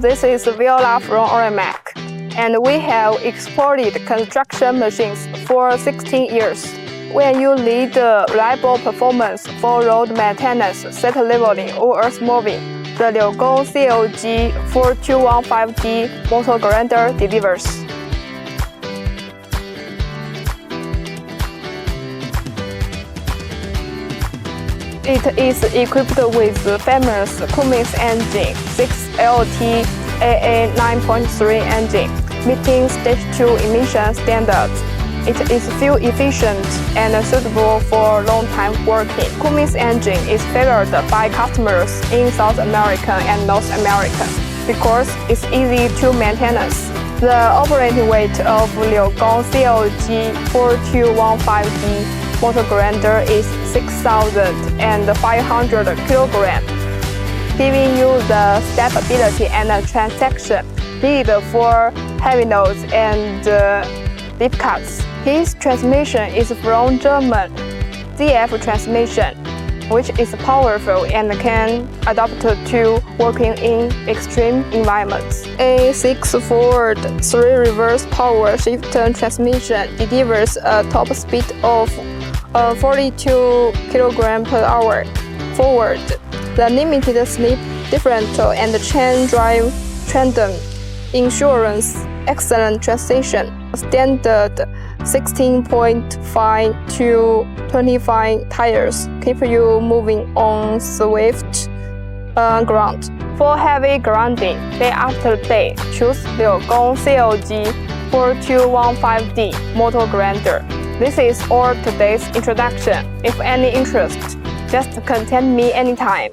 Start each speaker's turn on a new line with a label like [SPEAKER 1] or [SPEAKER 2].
[SPEAKER 1] this is Viola from Orimac, and we have exported construction machines for 16 years. When you need reliable performance for road maintenance, site leveling, or earth moving, the LIUGONG COG 4215D motor grinder delivers. It is equipped with the famous Cummins engine 6LT AA 9.3 engine, meeting Stage 2 emission standards. It is fuel efficient and suitable for long-time working. Cummins engine is favored by customers in South America and North America because it's easy to maintain. The operating weight of LIUGONG COG 4215D motor grinder is 6,500 kilograms, giving you the stability and traction needed for heavy loads and deep cuts. His transmission is from German ZF transmission, which is powerful and can adapt to working in extreme environments. A 6-forward, 3-reverse power shifter transmission delivers a top speed of 42 km/h forward. The limited slip differential and chain drive tandem ensures excellent transition. Standard 16.5 to 25 tires keep you moving on swift ground. For heavy grounding, day after day, choose LIUGONG COG 4215D motor grinder. This is all today's introduction. If any interest, just contact me anytime.